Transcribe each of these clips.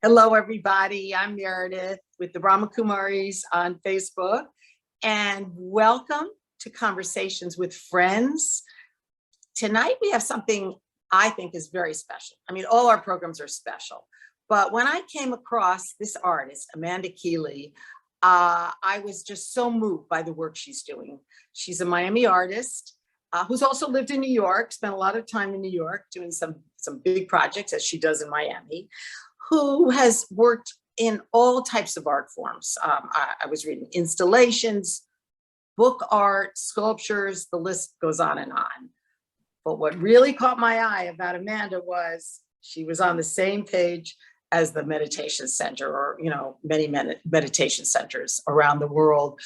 Hello, everybody. I'm Meredith with the Brahma Kumaris on Facebook, and welcome to Conversations with Friends. Tonight, we have something I think is very special. I mean, all our programs are special, but when I came across this artist, Amanda Keeley, I was just so moved by the work she's doing. She's a Miami artist who's also lived in New York, spent a lot of time in New York doing some big projects as she does in Miami, who has worked in all types of art forms. I was reading installations, book art, sculptures, the list goes on and on. But what really caught my eye about Amanda was she was on the same page as the meditation center, or many meditation centers around the world.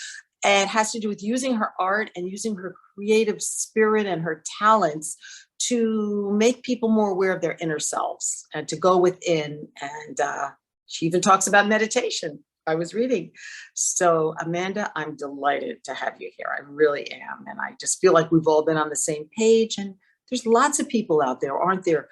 And it has to do with using her art and using her creative spirit and her talents to make people more aware of their inner selves and to go within. And she even talks about meditation. I was reading. So Amanda, I'm delighted to have you here. I really am. And I just feel like we've all been on the same page. And there's lots of people out there, aren't there,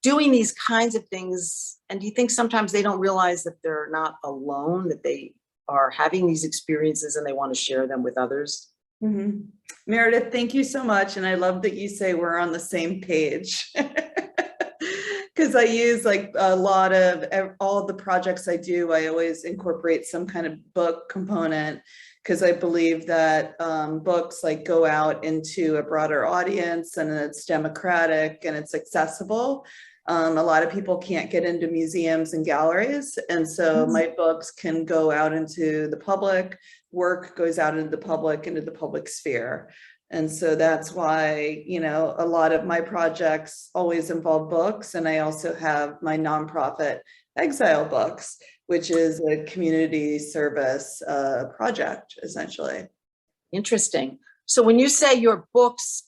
doing these kinds of things. And do you think sometimes they don't realize that they're not alone, that they are having these experiences and they want to share them with others? Mm-hmm. Meredith, thank you so much. And I love that you say we're on the same page. Because I use like a lot of all of the projects I do, I always incorporate some kind of book component, because I believe that books like go out into a broader audience, and it's democratic and it's accessible. A lot of people can't get into museums and galleries. And so my books can go out into the public, work goes out into the public sphere. And so that's why, a lot of my projects always involve books. And I also have my nonprofit EXILE Books, which is a community service project, essentially. Interesting. So when you say your books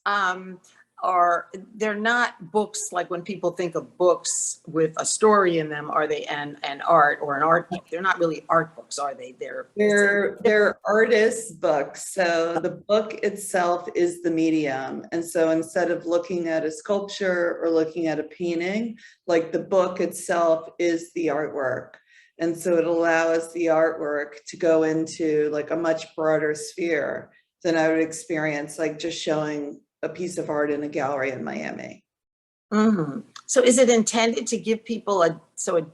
they're not books like when people think of books with a story in them, are they an art or an art book? They're not really art books, are they? They're artists' books. So the book itself is the medium. And so instead of looking at a sculpture or looking at a painting, like the book itself is the artwork. And so it allows the artwork to go into like a much broader sphere than I would experience like just showing a piece of art in a gallery in Miami. Mm-hmm. So is it intended to give people a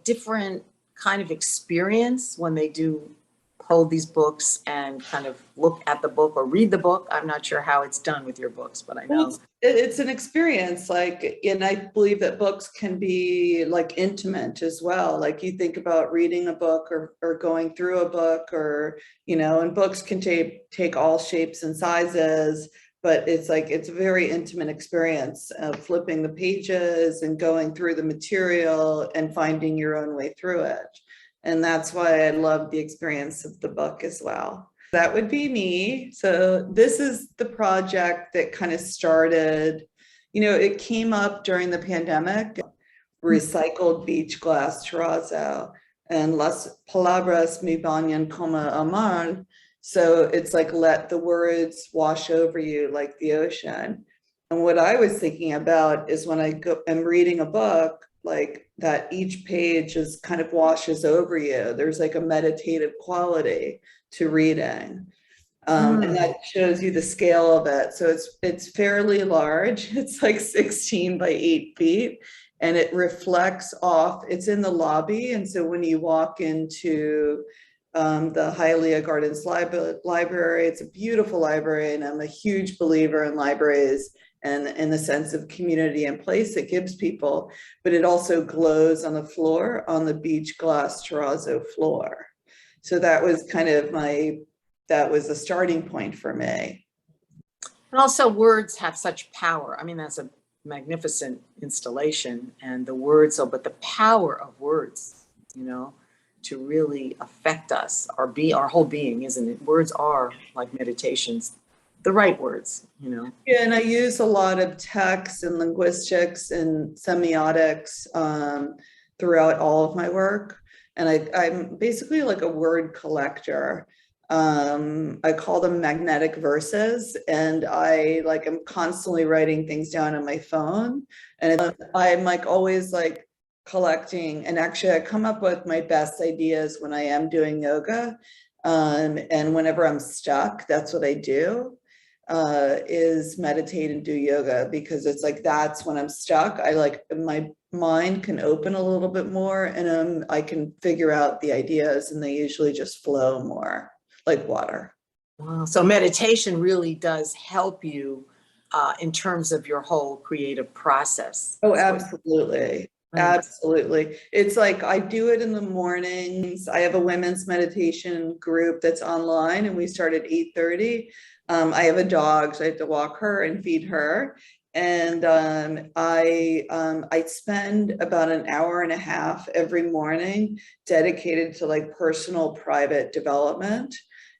different kind of experience when they do hold these books and kind of look at the book or read the book? I'm not sure how it's done with your books, but I know. Well, it's an experience, and I believe that books can be like intimate as well. Like you think about reading a book or going through a book, or, and books can take all shapes and sizes. But it's a very intimate experience of flipping the pages and going through the material and finding your own way through it. And that's why I love the experience of the book as well. That would be me. So this is the project that kind of started, it came up during the pandemic, recycled beach glass terrazzo, and las palabras me bañan como el mar. So it's like, let the words wash over you like the ocean. And what I was thinking about is when I'm reading a book, like that each page is kind of washes over you. There's like a meditative quality to reading. And that shows you the scale of it. So it's fairly large. It's like 16 by 8 feet. And it reflects off, it's in the lobby. And so when you walk into the Hialeah Gardens Library. It's a beautiful library, and I'm a huge believer in libraries and in the sense of community and place it gives people, but it also glows on the floor, on the beach glass terrazzo floor. So that was kind of that was a starting point for me. And also words have such power. I mean, that's a magnificent installation, and the words, but the power of words, to really affect us, our whole being, isn't it? Words are like meditations, the right words, Yeah, and I use a lot of text and linguistics and semiotics throughout all of my work. And I'm basically like a word collector. I call them magnetic verses, and I'm constantly writing things down on my phone. And I'm like always like collecting, and actually I come up with my best ideas when I am doing yoga. And whenever I'm stuck, that's what I do, is meditate and do yoga, because it's like, that's when I'm stuck. I like, my mind can open a little bit more, and I can figure out the ideas, and they usually just flow more like water. Wow. So meditation really does help you in terms of your whole creative process. Oh, That's what- absolutely. Right. Absolutely. It's like I do it in the mornings. I have a women's meditation group that's online, and we start at 8:30. I have a dog, so I have to walk her and feed her. And I spend about an hour and a half every morning dedicated to like personal private development.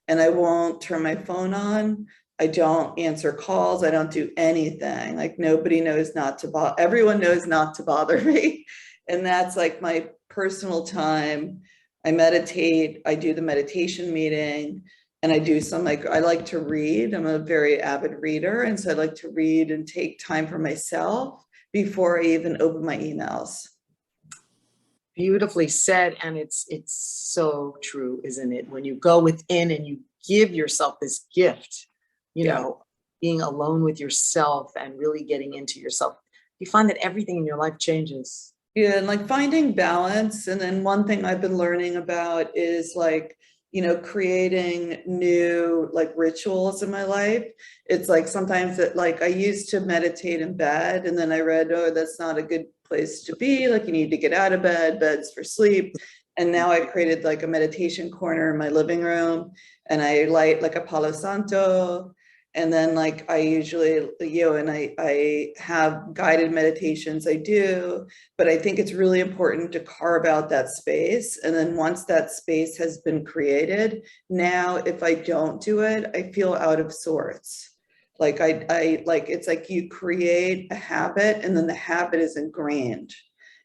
And I won't turn my phone on. I don't answer calls. I don't do anything. Like, nobody knows not to bother. Everyone knows not to bother me. And that's like my personal time. I meditate. I do the meditation meeting, and I do some, like, I like to read. I'm a very avid reader. And so I like to read and take time for myself before I even open my emails. Beautifully said. And it's so true, isn't it? When you go within and you give yourself this gift, you Yeah. know, being alone with yourself and really getting into yourself, you find that everything in your life changes. Yeah, and like finding balance. And then one thing I've been learning about is like, creating new like rituals in my life. It's like sometimes that, like, I used to meditate in bed, and then I read, oh, that's not a good place to be. Like, you need to get out of bed, bed's for sleep. And now I created like a meditation corner in my living room, and I light like a Palo Santo. And then like I usually, and I have guided meditations I do, but I think it's really important to carve out that space. And then once that space has been created, now if I don't do it, I feel out of sorts. Like I like, it's like you create a habit, and then the habit is ingrained.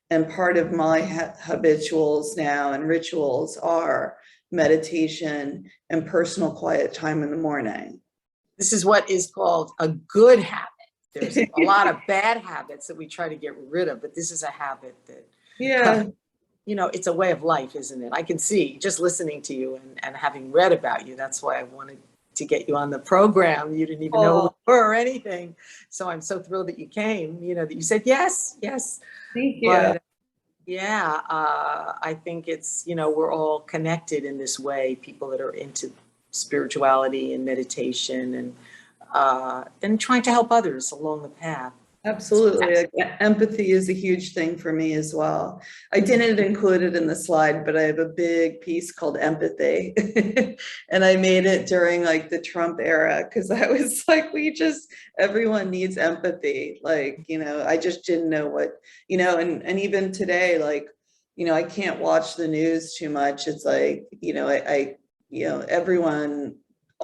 And part of my habituals now and rituals are meditation and personal quiet time in the morning. This is what is called a good habit. There's a lot of bad habits that we try to get rid of, but this is a habit that, Yeah. it's a way of life, isn't it? I can see just listening to you and having read about you. That's why I wanted to get you on the program. You didn't even know who we were or anything. So I'm so thrilled that you came, that you said, yes. Thank you. But yeah, I think it's, we're all connected in this way, people that are into spirituality and meditation and trying to help others along the path. Absolutely. Like, empathy is a huge thing for me as well. I didn't include it in the slide, but I have a big piece called empathy. And I made it during like the Trump era, because I was like, everyone needs empathy. Like, I just didn't know what, and even today, like, I can't watch the news too much. It's like,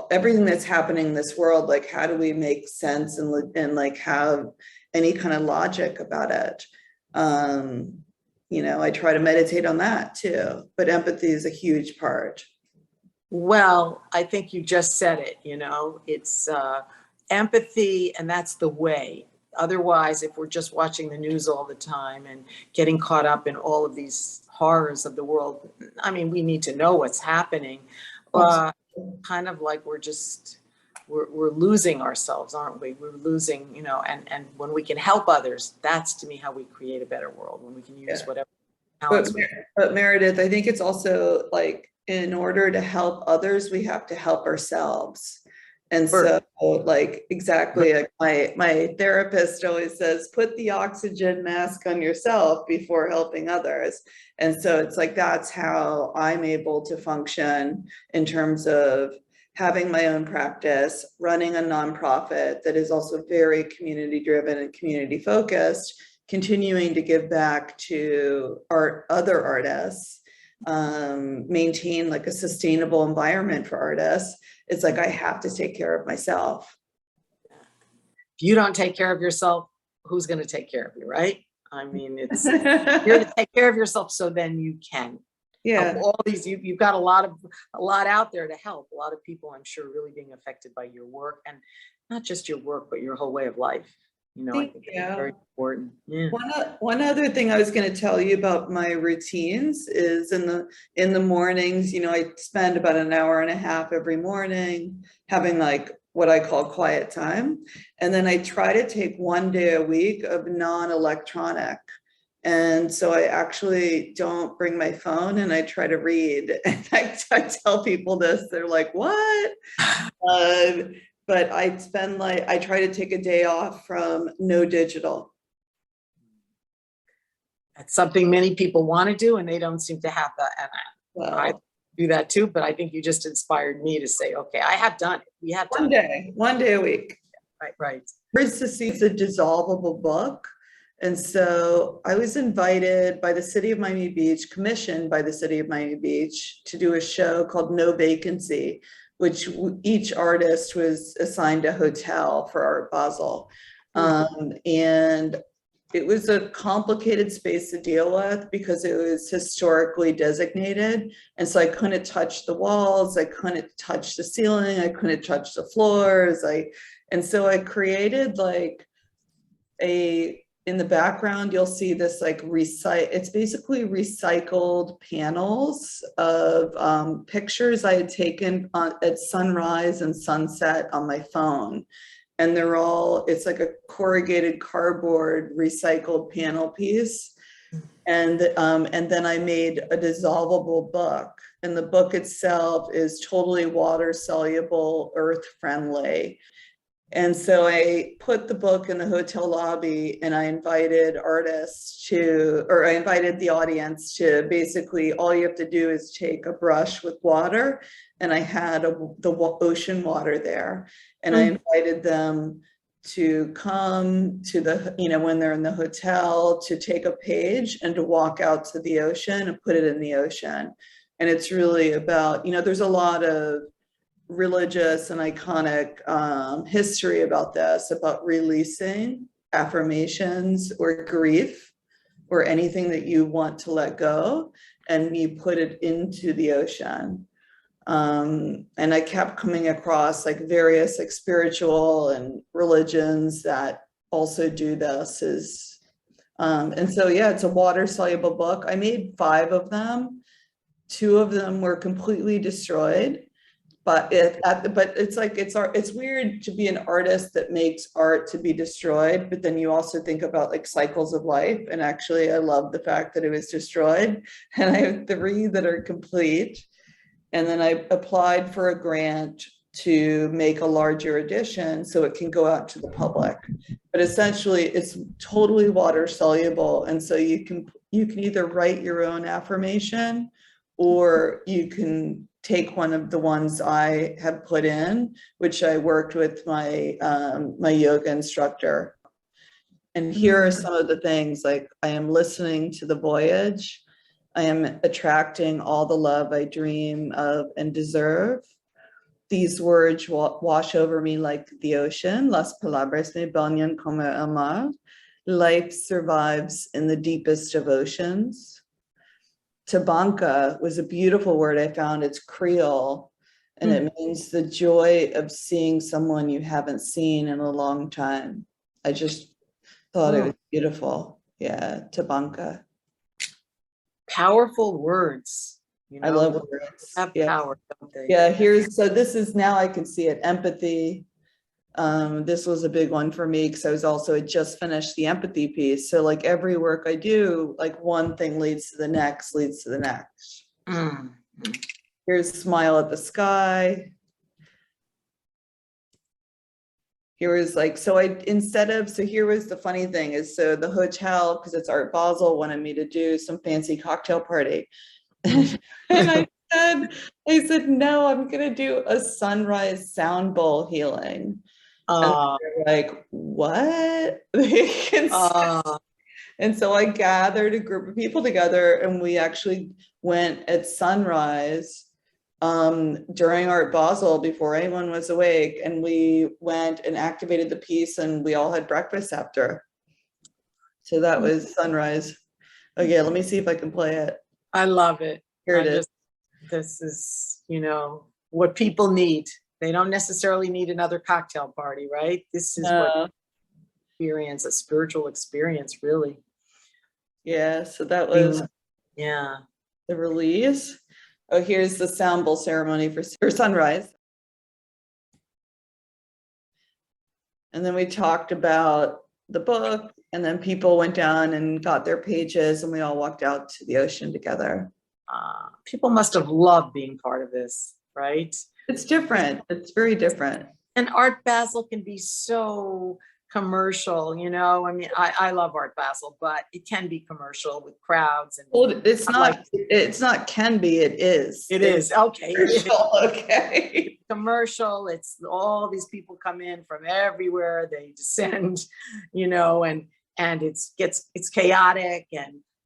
everything that's happening in this world, like, how do we make sense and like have any kind of logic about it? I try to meditate on that too, but empathy is a huge part. Well, I think you just said it, it's empathy, and that's the way. Otherwise, if we're just watching the news all the time and getting caught up in all of these horrors of the world, I mean, we need to know what's happening. Kind of like we're losing ourselves, aren't we? We're losing, and when we can help others, that's to me how we create a better world, when we can use whatever talents but Meredith, I think it's also like, in order to help others, we have to help ourselves. And so like, exactly, like my therapist always says, put the oxygen mask on yourself before helping others. And so it's like, that's how I'm able to function in terms of having my own practice, running a nonprofit that is also very community driven and community focused, continuing to give back to other artists, maintain like a sustainable environment for artists. It's like, I have to take care of myself. If you don't take care of yourself, who's going to take care of you, right? I mean, it's you're to take care of yourself, so then you can. Yeah. All these, you've got a lot out there to help. A lot of people, I'm sure, really being affected by your work, and not just your work, but your whole way of life. You know, I Thank think you. it's very important. Yeah. One other thing I was going to tell you about my routines is in the mornings, you know, I spend about an hour and a half every morning having like what I call quiet time. And then I try to take one day a week of non-electronic. And so I actually don't bring my phone and I try to read. And I tell people this, they're like, what? But I try to take a day off from no digital. That's something many people want to do and they don't seem to have that. And I Well, do that too, but I think you just inspired me to say, okay, I have done it. We have done one day a week. it. Right. Chris to see it's a dissolvable book. And so I was invited by the city of Miami Beach, commissioned by the city of Miami Beach to do a show called No Vacancy, which each artist was assigned a hotel for Art Basel. And it was a complicated space to deal with because it was historically designated. And so I couldn't touch the walls, I couldn't touch the ceiling, I couldn't touch the floors. And so I created like in the background, you'll see this like it's basically recycled panels of pictures I had taken at sunrise and sunset on my phone. And it's like a corrugated cardboard recycled panel piece. And then I made a dissolvable book. And the book itself is totally water soluble, earth friendly. And so I put the book in the hotel lobby and I invited I invited the audience to basically, all you have to do is take a brush with water. And I had the ocean water there. And I invited them to come to when they're in the hotel, to take a page and to walk out to the ocean and put it in the ocean. And it's really about, there's a lot of religious and iconic history about this, about releasing affirmations or grief or anything that you want to let go, and you put it into the ocean. And I kept coming across like various like spiritual and religions that also do this. And so yeah, it's a water soluble book. I made 5 of them. 2 of them were completely destroyed. But it's weird to be an artist that makes art to be destroyed, but then you also think about like cycles of life. And actually, I love the fact that it was destroyed. And I have 3 that are complete. And then I applied for a grant to make a larger edition so it can go out to the public. But essentially, it's totally water soluble, and so you can either write your own affirmation, or you can take one of the ones I have put in, which I worked with my my yoga instructor. And here are some of the things, like I am listening to the voyage. I am attracting all the love I dream of and deserve. These words wash over me like the ocean. Las palabras me bañan como el mar. Life survives in the deepest of oceans. Tabanca was a beautiful word I found. It's Creole, and it means the joy of seeing someone you haven't seen in a long time. I just thought it was beautiful. Yeah, Tabanca. Powerful words. I love words. Have power, don't they? Yeah, so this is, now I can see it, empathy. This was a big one for me because I just finished the empathy piece. So like every work I do, like one thing leads to the next, leads to the next. Here's Smile at the Sky. Here was like, here was the funny thing is, so the hotel, because it's Art Basel, wanted me to do some fancy cocktail party. And I said, no, I'm going to do a sunrise sound bowl healing. And they're like, what? And so I gathered a group of people together, and we actually went at sunrise during Art Basel before anyone was awake. And we went and activated the piece, and we all had breakfast after. So that was sunrise. Okay, let me see if I can play it. I love it. Here it is. This is, what people need. They don't necessarily need another cocktail party, right? This is what experience, a spiritual experience, really. Yeah, so that was Yeah. the release. Oh, here's the sound bowl ceremony for sunrise. And then we talked about the book, and then people went down and got their pages, and we all walked out to the ocean together. People must have loved being part of this, right? It's different. It's very different. And Art Basel can be so commercial, you know. I mean, I love Art Basel, but it can be commercial with crowds and Well, it's not can be, it is. it is okay. Commercial, okay. Commercial. It's all these people come in from everywhere. They descend, you know, and it's chaotic,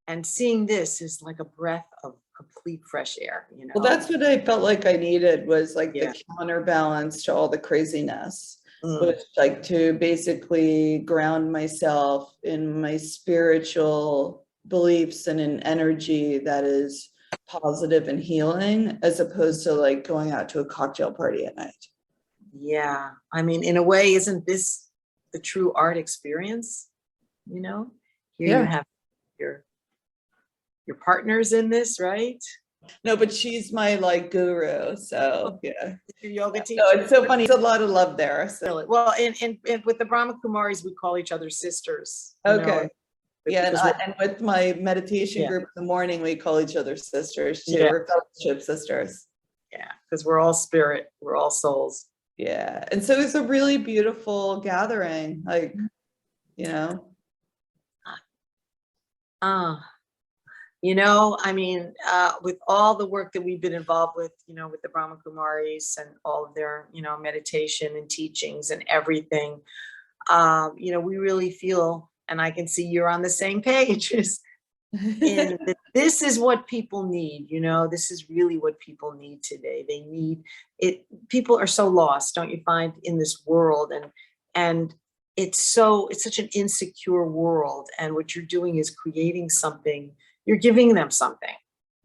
and seeing this is like a breath of complete fresh air, you know. Well, that's what I felt like I needed, was like the counterbalance to all the craziness. Was like to basically ground myself in my spiritual beliefs and an energy that is positive and healing, as opposed to like going out to a cocktail party at night. Yeah, I mean, in a way, isn't this the true art experience? You know, here you have your partners in this, right? No, but she's my like guru, so yeah. Your yoga teacher. No, it's so funny. There's a lot of love there. So. Really? Well, and with the Brahma Kumaris, we call each other sisters. Okay. Yeah, and with my meditation group in the morning, we call each other sisters too. Yeah. We're fellowship sisters. Yeah, because we're all spirit, we're all souls. Yeah, and so it's a really beautiful gathering, like, you know. You know, I mean, with all the work that we've been involved with, you know, with the Brahma Kumaris and all of their, you know, meditation and teachings and everything, you know, we really feel, and I can see you're on the same page, in that this is what people need, you know, this is really what people need today. They need it. People are so lost, don't you find, in this world, and it's such an insecure world. And what you're doing is creating something. You're giving them something,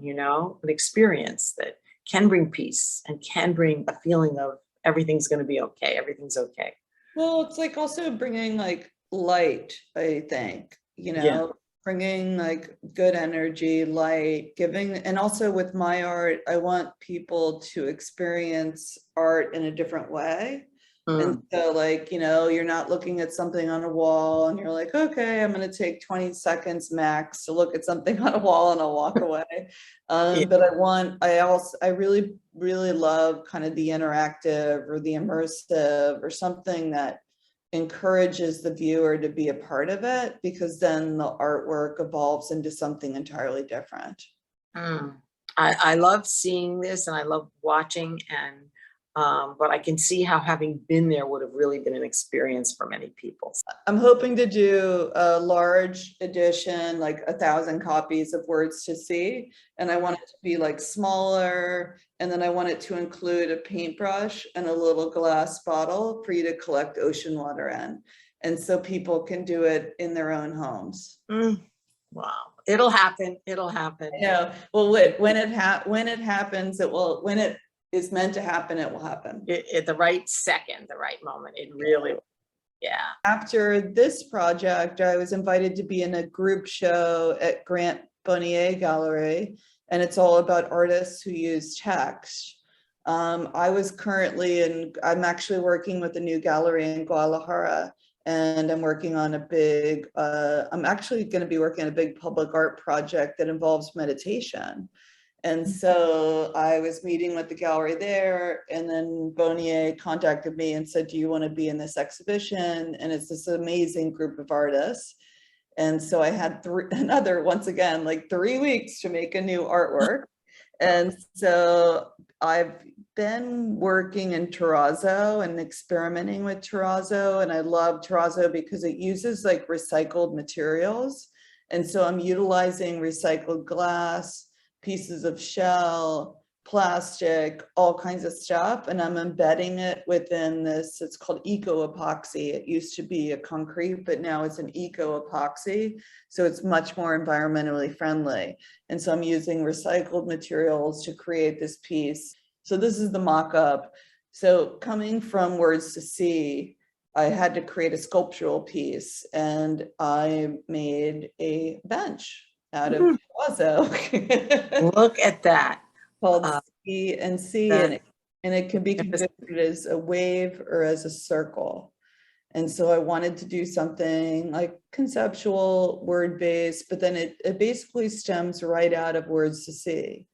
you know, an experience that can bring peace and can bring a feeling of everything's going to be okay. Everything's okay. Well, it's like also bringing like light, I think, you know, bringing like good energy, light, giving. And also with my art, I want people to experience art in a different way. And so like, you know, you're not looking at something on a wall and you're like, okay, I'm going to take 20 seconds max to look at something on a wall and I'll walk away. But I really, really love kind of the interactive or the immersive or something that encourages the viewer to be a part of it, because then the artwork evolves into something entirely different. I love seeing this and I love watching, but I can see how having been there would have really been an experience for many people. I'm hoping to do a large edition, like 1,000 copies of Words to See. And I want it to be like smaller. And then I want it to include a paintbrush and a little glass bottle for you to collect ocean water in. And so people can do it in their own homes. Wow. It'll happen. It'll happen. Yeah. Well, when it happens, it will, when it is meant to happen, it will happen. At the right second, the right moment. It really will. Yeah. After this project, I was invited to be in a group show at Grant Bonnier Gallery, and it's all about artists who use text. I'm actually working with a new gallery in Guadalajara, and I'm working on I'm actually going to be working on a big public art project that involves meditation. And so I was meeting with the gallery there, and then Bonnier contacted me and said, do you want to be in this exhibition? And it's this amazing group of artists. And so I had once again, like 3 weeks to make a new artwork. And so I've been working in terrazzo and experimenting with terrazzo. And I love terrazzo because it uses like recycled materials. And so I'm utilizing recycled glass, pieces of shell, plastic, all kinds of stuff. And I'm embedding it within this, it's called eco epoxy. It used to be a concrete, but now it's an eco epoxy. So it's much more environmentally friendly. And so I'm using recycled materials to create this piece. So this is the mock-up. So coming from Words to See, I had to create a sculptural piece, and I made a bench out of Ozo Look at that. called Uh, C and C, that- and it can be configured as a wave or as a circle. And so I wanted to do something like conceptual, word-based, but then it basically stems right out of words to see.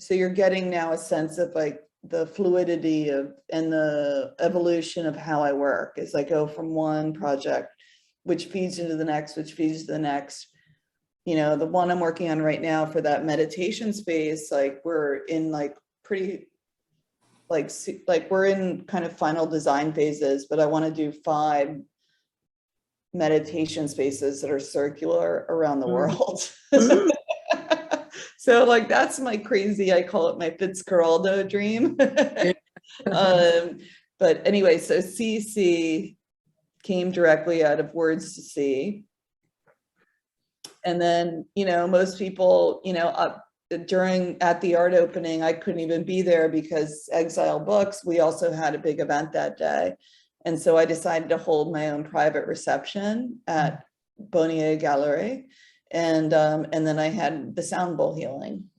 So you're getting now a sense of like the fluidity of and the evolution of how I work as I go from one project, which feeds into the next, which feeds to the next. You know, the one I'm working on right now for that meditation space, like we're in like pretty, like we're in kind of final design phases, but I want to do 5 meditation spaces that are circular around the world. So like, that's my crazy, I call it my Fitzcarraldo dream. But anyway, so CC came directly out of words to see. And then, you know, most people, you know, at the art opening, I couldn't even be there because EXILE Books, we also had a big event that day. And so I decided to hold my own private reception at Bonnier Gallery. And then I had the sound bowl healing.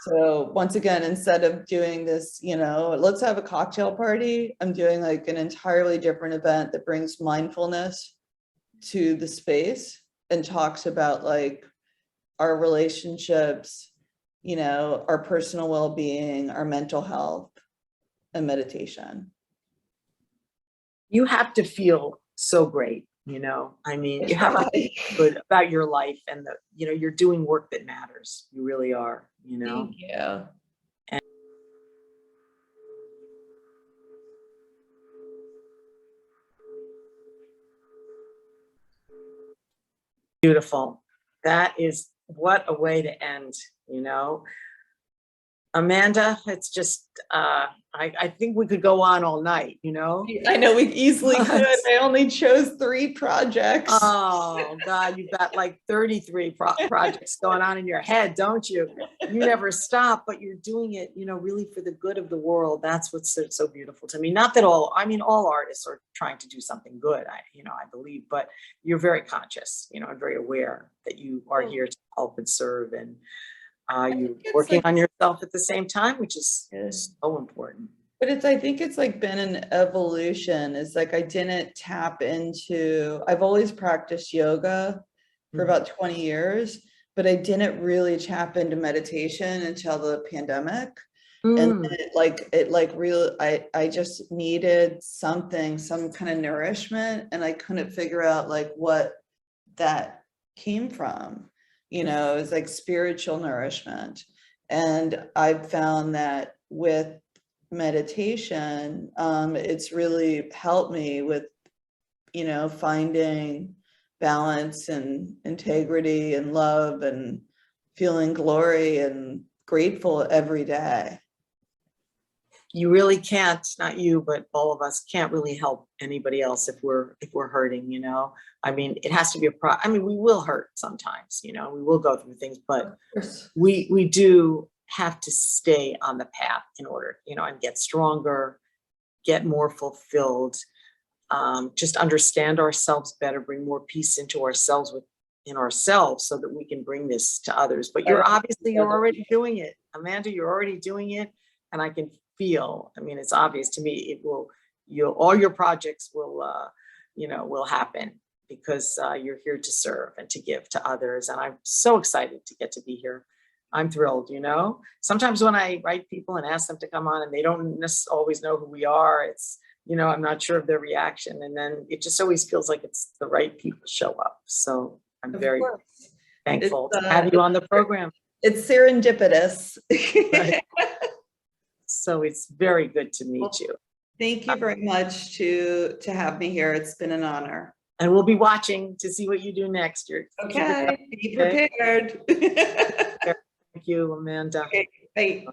So once again, instead of doing this, you know, let's have a cocktail party, I'm doing like an entirely different event that brings mindfulness to the space and talks about like our relationships, you know, our personal well-being, our mental health, and meditation. You have to feel so great, you know. I mean, you have to feel good about your life, and the, you know, you're doing work that matters. You really are, you know. Thank you. Beautiful. That is, what a way to end, you know. Amanda, it's just, I think we could go on all night, you know? I know we easily could. I only chose 3 projects. Oh God, you've got like 33 projects going on in your head, don't you? You never stop, but you're doing it, you know, really for the good of the world. That's what's so beautiful to me. Not that all artists are trying to do something good, I believe, but you're very conscious, you know, and very aware that you are here to help and serve, and you're working on yourself at the same time, which is so important. But I think it's like been an evolution. It's like I didn't tap into, I've always practiced yoga for about 20 years, but I didn't really tap into meditation until the pandemic. And I just needed some kind of nourishment, and I couldn't figure out like what that came from. You know, it was like spiritual nourishment. And I've found that with meditation, it's really helped me with, you know, finding balance and integrity and love and feeling glory and grateful every day. You really can't, not you, but all of us can't really help anybody else if we're hurting, you know. I mean, it has to be we will hurt sometimes, you know, we will go through things, but we do have to stay on the path in order, you know, and get stronger, get more fulfilled, just understand ourselves better, bring more peace into ourselves within ourselves, so that we can bring this to others. But you're already doing it, Amanda. You're already doing it, and I can feel. I mean, it's obvious to me. All your projects will happen because you're here to serve and to give to others. And I'm so excited to get to be here. I'm thrilled, you know. Sometimes when I write people and ask them to come on and they don't always know who we are, it's, you know, I'm not sure of their reaction. And then it just always feels like it's the right people show up. So I'm very thankful to have you on the program. It's serendipitous. Right. So it's very good to meet you. Thank you very much to have me here. It's been an honor. And we'll be watching to see what you do next year. Okay, be prepared. Thank you, Amanda. Okay, bye.